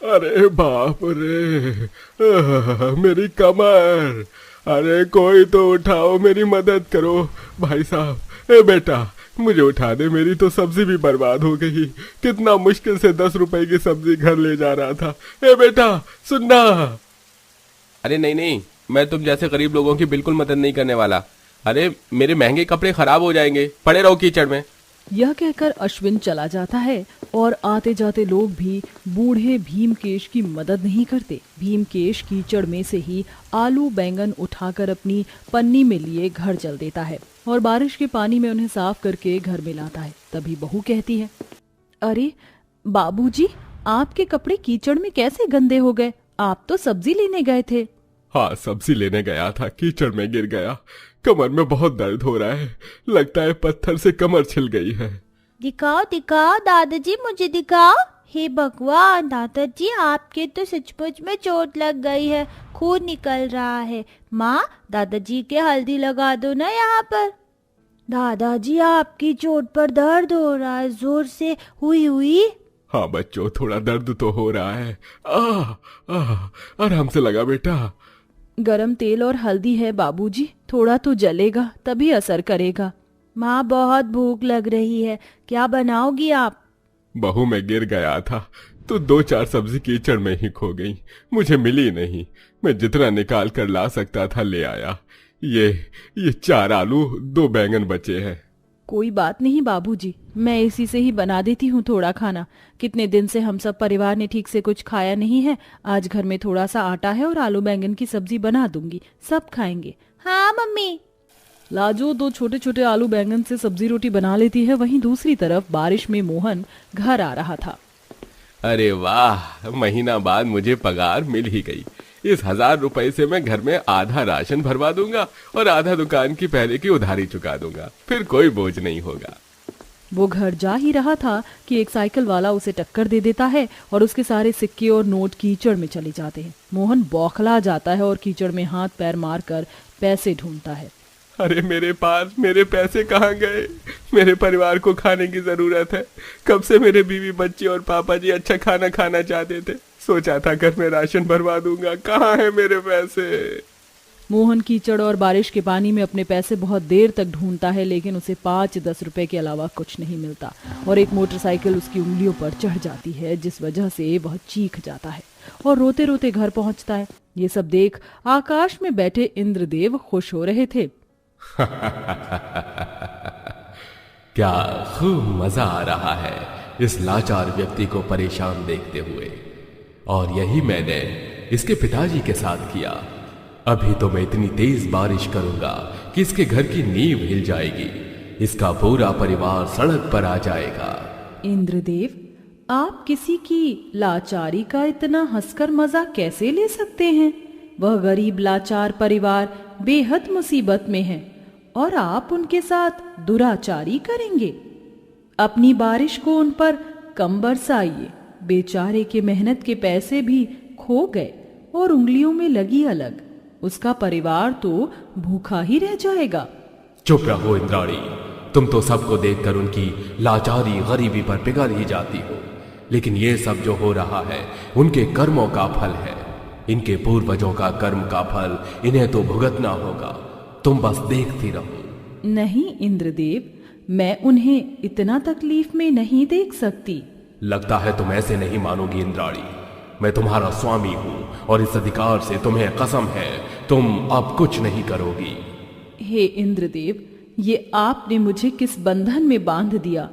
अरे बाप रे, मेरी कमर। अरे कोई तो उठाओ, मेरी मदद करो। भाई साहब, ए बेटा, मुझे उठा दे, मेरी तो सब्जी भी बर्बाद हो गई। कितना मुश्किल से 10 रुपए की सब्जी घर ले जा रहा था। ए बेटा, सुनना। अरे नहीं नहीं, मैं तुम जैसे गरीब लोगों की बिल्कुल मदद नहीं करने वाला। अरे मेरे महंगे कपड़े खराब हो जाएंगे, पड़े रहो कीचड़ में। यह कहकर अश्विन चला जाता है और आते जाते लोग भी बूढ़े भीमकेश की मदद नहीं करते। भीमकेश कीचड़ में से ही आलू बैंगन उठाकर अपनी पन्नी में लिए घर चल देता है और बारिश के पानी में उन्हें साफ करके घर में लाता है। तभी बहू कहती है, अरे बाबूजी, आपके कपड़े कीचड़ में कैसे गंदे हो गए? आप तो सब्जी लेने गए थे। हाँ, सब्जी लेने गया था, कीचड़ में गिर गया। कमर में बहुत दर्द हो रहा है, लगता है पत्थर से कमर छिल गई है। दिखाओ दिखाओ दादाजी, मुझे दिखाओ। हे भगवान दादाजी, आपके तो सचमुच में चोट लग गई है, खून निकल रहा है। माँ, दादाजी के हल्दी लगा दो ना यहाँ पर। दादाजी, आपकी चोट पर दर्द हो रहा है, जोर से हुई हुई। हाँ बच्चों, थोड़ा दर्द तो हो रहा है। आराम से लगा बेटा। गरम तेल और हल्दी है बाबूजी, थोड़ा तो जलेगा तभी असर करेगा। माँ, बहुत भूख लग रही है, क्या बनाओगी आप? बहू, मैं गिर गया था तो 2-4 सब्जी कीचड़ में ही खो गई, मुझे मिली नहीं। मैं जितना निकाल कर ला सकता था ले आया। ये 4 आलू 2 बैंगन बचे हैं। कोई बात नहीं बाबूजी, मैं इसी से ही बना देती हूँ थोड़ा खाना। कितने दिन से हम सब परिवार ने ठीक से कुछ खाया नहीं है। आज घर में थोड़ा सा आटा है और आलू बैंगन की सब्जी बना दूंगी, सब खाएंगे। हाँ मम्मी। लाजो 2 छोटे छोटे आलू बैंगन से सब्जी रोटी बना लेती है। वहीं दूसरी तरफ बारिश में मोहन घर आ रहा था। अरे वाह, महीना बाद मुझे पगार मिल ही गई। इस 1000 रुपए से मैं घर में आधा राशन भरवा दूंगा और आधा दुकान की पहले की उधारी चुका दूंगा, फिर कोई बोझ नहीं होगा। वो घर जा ही रहा था कि एक साइकिल वाला उसे टक्कर दे देता है और उसके सारे सिक्के और नोट कीचड़ में चले जाते हैं। मोहन बौखला जाता है और कीचड़ में हाथ पैर मारकर पैसे ढूंढता है। अरे मेरे पैसे कहाँ गए? मेरे परिवार को खाने की जरूरत है। कब से मेरे बीवी बच्चे और पापा जी अच्छा खाना खाना चाहते थे। सोचा था घर में राशन भरवा दूंगा, कहाँ है मेरे पैसे? मोहन कीचड़ और बारिश के पानी में अपने पैसे बहुत देर तक ढूंढता है, लेकिन उसे 5-10 रुपए के अलावा कुछ नहीं मिलता और एक मोटरसाइकिल उसकी उंगलियों पर चढ़ जाती है, जिस वजह से वह चीख जाता है और रोते रोते घर पहुंचता है। ये सब देख आकाश में बैठे इंद्रदेव खुश हो रहे थे। क्या खूब मजा आ रहा है इस लाचार व्यक्ति को परेशान देखते हुए, और यही मैंने इसके पिताजी के साथ किया। अभी तो मैं इतनी तेज बारिश करूंगा कि इसके घर की नींव हिल जाएगी, इसका पूरा परिवार सड़क पर आ जाएगा। इंद्रदेव, आप किसी की लाचारी का इतना हंसकर मजा कैसे ले सकते हैं? वह गरीब लाचार परिवार बेहद मुसीबत में है और आप उनके साथ दुराचारी करेंगे। अपनी बारिश को उन पर कम बरसाइए। बेचारे के मेहनत के पैसे भी खो गए और उंगलियों में लगी अलग। उसका परिवार तो भूखा ही रह जाएगा। चुप रहो इंद्राणी, तुम तो सबको देखकर उनकी लाचारी गरीबी पर पिघल ही जाती हो। लेकिन ये सब जो हो रहा है उनके कर्मों का फल है। इनके पूर्वजों का कर्म का फल इन्हें तो भुगतना होगा। तुम बस देखती रहो। नहीं इंद्रदेव, मैं उन्हें इतना तकलीफ में नहीं देख सकती। लगता है तुम ऐसे नहीं मानोगी इंद्राणी। मैं तुम्हारा स्वामी हूं और इस अधिकार से तुम्हें कसम है, तुम अब कुछ नहीं करोगी। हे इंद्रदेव, ये आपने मुझे किस बंधन में बांध दिया?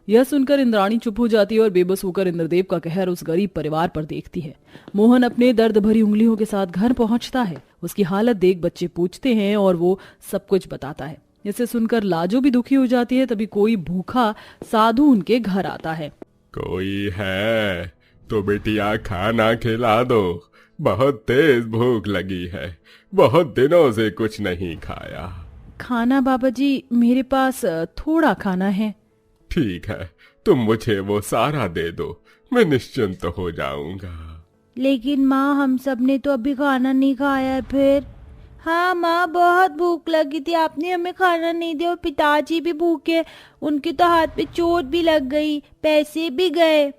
यह सुनकर इंद्राणी चुप हो जाती है और बेबस होकर इंद्रदेव का कहर उस गरीब परिवार पर देखती है। मोहन अपने दर्द भरी उंगलियों के साथ घर पहुंचता है। उसकी हालत देख बच्चे पूछते हैं और वो सब कुछ बताता है। इसे सुनकर लाजो भी दुखी हो जाती है। तभी कोई भूखा साधु उनके घर आता है। कोई है तो बेटिया खाना खिला दो, बहुत तेज भूख लगी है, बहुत दिनों से कुछ नहीं खाया। खाना बाबा जी, मेरे पास थोड़ा खाना है। ठीक है, तुम मुझे वो सारा दे दो, मैं निश्चिंत हो जाऊंगा। लेकिन माँ, हम सब ने तो अभी खाना नहीं खाया फिर। हाँ माँ, बहुत भूख लगी थी, आपने हमें खाना नहीं दिया और पिताजी भी भूखे, उनके तो हाथ पे चोट भी लग गई, पैसे भी गए।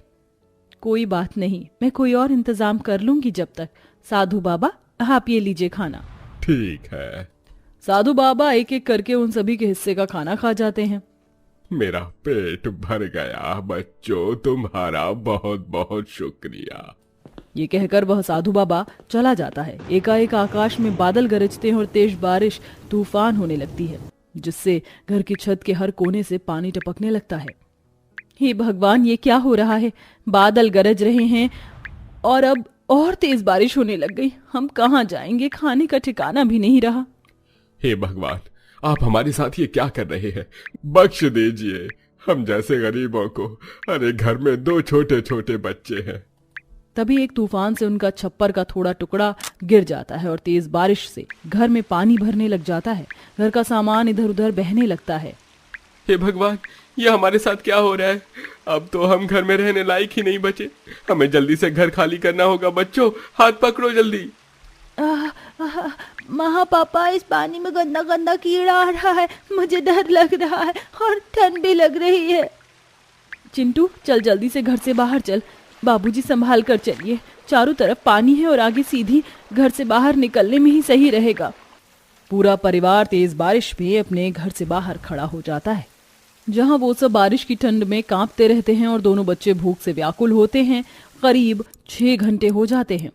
कोई बात नहीं, मैं कोई और इंतजाम कर लूंगी। जब तक साधु बाबा आप ये लीजिए खाना। ठीक है। साधु बाबा एक एक करके उन सभी के हिस्से का खाना खा जाते हैं। मेरा पेट भर गया बच्चों, तुम्हारा बहुत बहुत शुक्रिया। ये कहकर वह साधु बाबा चला जाता है। एकाएक आकाश में बादल गरजते हैं और तेज बारिश तूफान होने लगती है, जिससे घर की छत के हर कोने से पानी टपकने लगता है। हे भगवान, ये क्या हो रहा है? बादल गरज रहे हैं और अब और तेज बारिश होने लग गई। हम कहाँ जाएंगे? खाने का ठिकाना भी नहीं रहा। हे भगवान, आप हमारे साथ ये क्या कर रहे हैं? बख्श दीजिए हम जैसे गरीबों को। अरे घर में 2 छोटे छोटे बच्चे हैं। तभी एक तूफान से उनका छप्पर का थोड़ा टुकड़ा गिर जाता है और तेज बारिश से घर में पानी भरने लग जाता है। घर का सामान इधर उधर बहने लगता है। हे भगवान, ये हमारे साथ क्या हो रहा है? अब तो हम घर में रहने लायक ही नहीं बचे। हमें जल्दी से घर खाली करना होगा। बच्चों, हाथ पकड़ो जल्दी। महा पापा, इस पानी में गंदा गंदा कीड़ा आ रहा है, मुझे डर लग रहा है और ठंड भी लग रही है। चिंटू, चल जल्दी से घर से बाहर चल। बाबूजी संभाल कर चलिए, चारों तरफ पानी है और आगे सीधी घर से बाहर निकलने में ही सही रहेगा। पूरा परिवार तेज बारिश में अपने घर से बाहर खड़ा हो जाता है, जहां वो सब बारिश की ठंड में कांपते रहते हैं और दोनों बच्चे भूख से व्याकुल होते हैं। करीब 6 घंटे हो जाते हैं।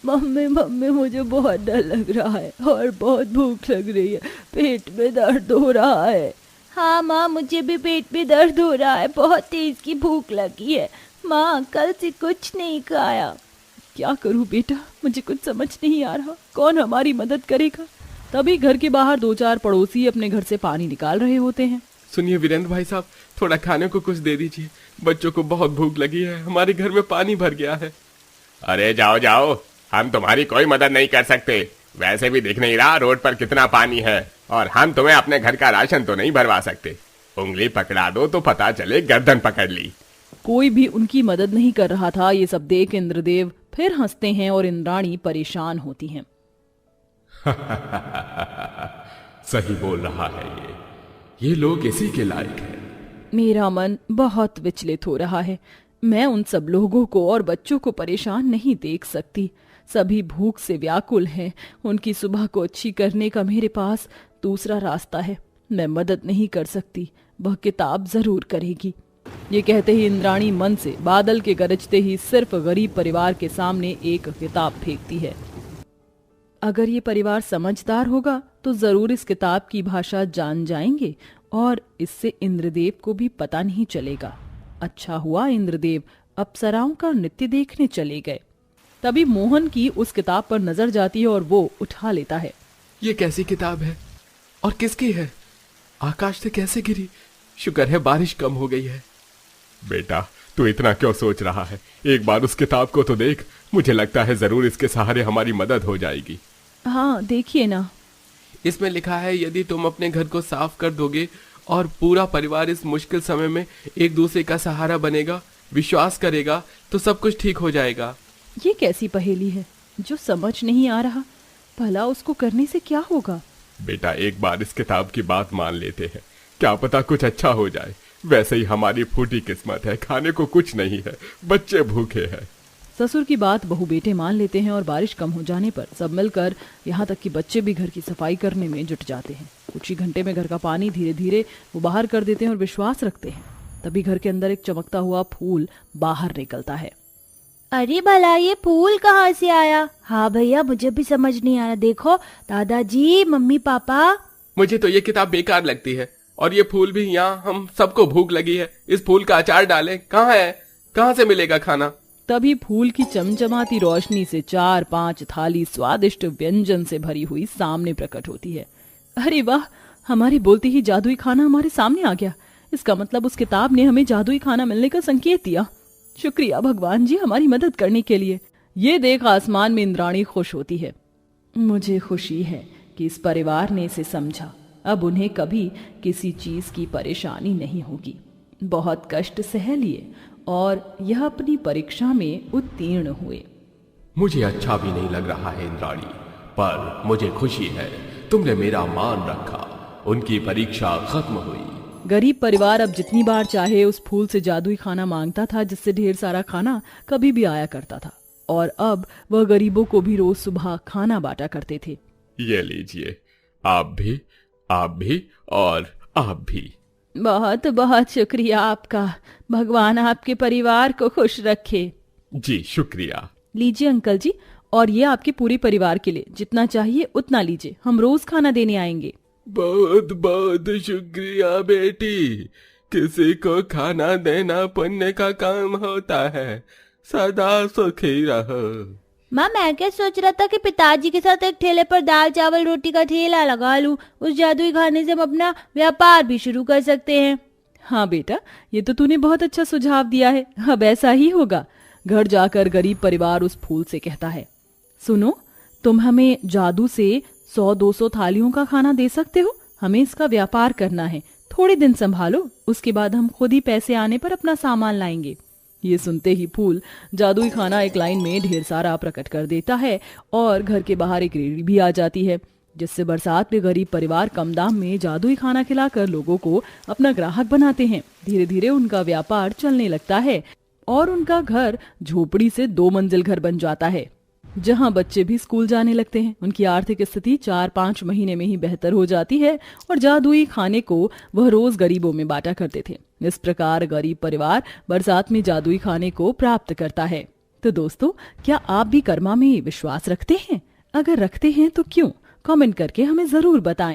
मम्मी मम्मी, मुझे बहुत डर लग रहा है और बहुत भूख लग रही है, पेट में दर्द हो रहा है। हाँ माँ, मुझे भी पेट में दर्द हो रहा है, बहुत तेज की भूख लगी है। माँ, कल से कुछ नहीं खाया। क्या करूं बेटा, मुझे कुछ समझ नहीं आ रहा। कौन हमारी मदद करेगा? तभी घर के बाहर 2-4 पड़ोसी अपने घर से पानी निकाल रहे होते हैं। सुनिए वीरेंद्र भाई साहब, थोड़ा खाने को कुछ दे दीजिए। बच्चों को बहुत भूख लगी है, हमारे घर में पानी भर गया है। अरे जाओ जाओ, हम तुम्हारी कोई मदद नहीं कर सकते। वैसे भी दिख नहीं रहा रोड पर कितना पानी है, और हम तुम्हें अपने घर का राशन तो नहीं भरवा सकते। उंगली पकड़ा दो तो पता चले गर्दन पकड़ ली। कोई भी उनकी मदद नहीं कर रहा था। ये सब देख इंद्रदेव फिर हंसते हैं और इंद्राणी परेशान होती हैं। सही बोल रहा है ये लोग इसी के लायक हैं। मेरा मन बहुत विचलित हो रहा है। मैं उन सब लोगों को और बच्चों को परेशान नहीं देख सकती। सभी भूख से व्याकुल हैं। उनकी सुबह को अच्छी करने का मेरे पास दूसरा रास्ता है। मैं मदद नहीं कर सकती, वह किताब जरूर करेगी। ये कहते ही इंद्राणी मन से बादल के गरजते ही सिर्फ गरीब परिवार के सामने एक किताब फेंकती है। अगर ये परिवार समझदार होगा तो जरूर इस किताब की भाषा जान जाएंगे और इससे इंद्रदेव को भी पता नहीं चलेगा। अच्छा हुआ इंद्रदेव अप्सराओं का नृत्य देखने चले गए। तभी मोहन की उस किताब पर नजर जाती है और वो उठा लेता है। ये कैसी किताब है और किसकी है? आकाश से कैसे गिरी? शुक्र है बारिश कम हो गई है। बेटा, तू इतना क्यों सोच रहा है? एक बार उस किताब को तो देख। मुझे लगता है जरूर इसके सहारे हमारी मदद हो जाएगी। हाँ, देखिए ना। इसमें लिखा है, यदि तुम अपने घर को साफ कर दोगे और पूरा परिवार इस मुश्किल समय में एक दूसरे का सहारा बनेगा, विश्वास करेगा, तो सब कुछ ठीक हो जाएगा। ये कैसी पहेली है जो समझ नहीं आ रहा? भला उसको करने से क्या होगा? बेटा, एक बार इस किताब की बात मान लेते हैं, क्या पता कुछ अच्छा हो जाए। वैसे ही हमारी फूटी किस्मत है, खाने को कुछ नहीं है, बच्चे भूखे हैं। ससुर की बात बहू बेटे मान लेते हैं और बारिश कम हो जाने पर सब मिलकर, यहाँ तक कि बच्चे भी घर की सफाई करने में जुट जाते हैं। कुछ ही घंटे में घर का पानी धीरे धीरे वो बाहर कर देते हैं और विश्वास रखते हैं। तभी घर के अंदर एक चमकता हुआ फूल बाहर निकलता है। अरे भला ये फूल कहाँ से आया? हाँ भैया, मुझे भी समझ नहीं आ रहा। देखो दादाजी, मम्मी पापा, मुझे तो ये किताब बेकार लगती है और ये फूल भी। यहाँ हम सबको भूख लगी है, इस फूल का अचार डालें। कहाँ है? कहाँ से मिलेगा खाना? तभी फूल की चमचमाती रोशनी से 4-5 थाली स्वादिष्ट व्यंजन से भरी हुई सामने प्रकट होती है। अरे वाह, हमारी बोलती ही जादुई खाना हमारे सामने आ गया। इसका मतलब उस किताब ने हमें जादुई खाना मिलने का संकेत दिया। शुक्रिया भगवान जी हमारी मदद करने के लिए। ये देख आसमान में इंद्राणी खुश होती है। मुझे खुशी है कि इस परिवार ने इसे समझा। अब उन्हें कभी किसी चीज की परेशानी नहीं होगी। बहुत कष्ट सह लिए और यह अपनी परीक्षा में उत्तीर्ण हुए। मुझे अच्छा भी नहीं लग रहा है इंद्राणी, पर मुझे खुशी है तुमने मेरा मान रखा। उनकी परीक्षा खत्म हुई गरीब परिवार अब जितनी बार चाहे उस फूल से जादुई खाना मांगता था, जिससे ढेर सारा खाना कभी भी आया करता था। और अब वह गरीबों को भी रोज सुबह खाना बांटा करते थे। ये लीजिए, आप भी और आप भी। बहुत बहुत शुक्रिया आपका, भगवान आपके परिवार को खुश रखे। जी शुक्रिया। लीजिए अंकल जी, और ये आपके पूरे परिवार के लिए, जितना चाहिए उतना लीजिए, हम रोज खाना देने आएंगे। बहुत बहुत शुक्रिया बेटी। किसी को खाना देना पुण्य का काम होता है। सदा सुखी रहो। माँ, मैं क्या सोच रहा था कि पिताजी के साथ एक ठेले पर दाल चावल रोटी का ठेला लगा लूं। उस जादुई खाने से हम अपना व्यापार भी शुरू कर सकते हैं। हाँ बेटा, ये तो तूने बहुत अच्छा सुझाव दिया है। अब ऐसा ही होगा। घर जाकर गरीब परिवार उस फूल से कहता है, सुनो, तुम हमें जादू से 100-200 थालियों का खाना दे सकते हो। हमें इसका व्यापार करना है। थोड़े दिन संभालो, उसके बाद हम खुद ही पैसे आने पर अपना सामान लाएंगे। ये सुनते ही फूल जादुई खाना एक लाइन में ढेर सारा प्रकट कर देता है और घर के बाहर एक रेहड़ी भी आ जाती है, जिससे बरसात में गरीब परिवार कम दाम में जादुई खाना खिलाकर लोगों को अपना ग्राहक बनाते हैं। धीरे धीरे उनका व्यापार चलने लगता है और उनका घर झोपड़ी से 2 मंजिल घर बन जाता है, जहां बच्चे भी स्कूल जाने लगते हैं। उनकी आर्थिक स्थिति 4-5 महीने में ही बेहतर हो जाती है और जादुई खाने को वह रोज गरीबों में बांटा करते थे। इस प्रकार गरीब परिवार बरसात में जादुई खाने को प्राप्त करता है। तो दोस्तों, क्या आप भी कर्मा में विश्वास रखते हैं? अगर रखते हैं तो क्यों? कमेंट करके हमें जरूर बताएं।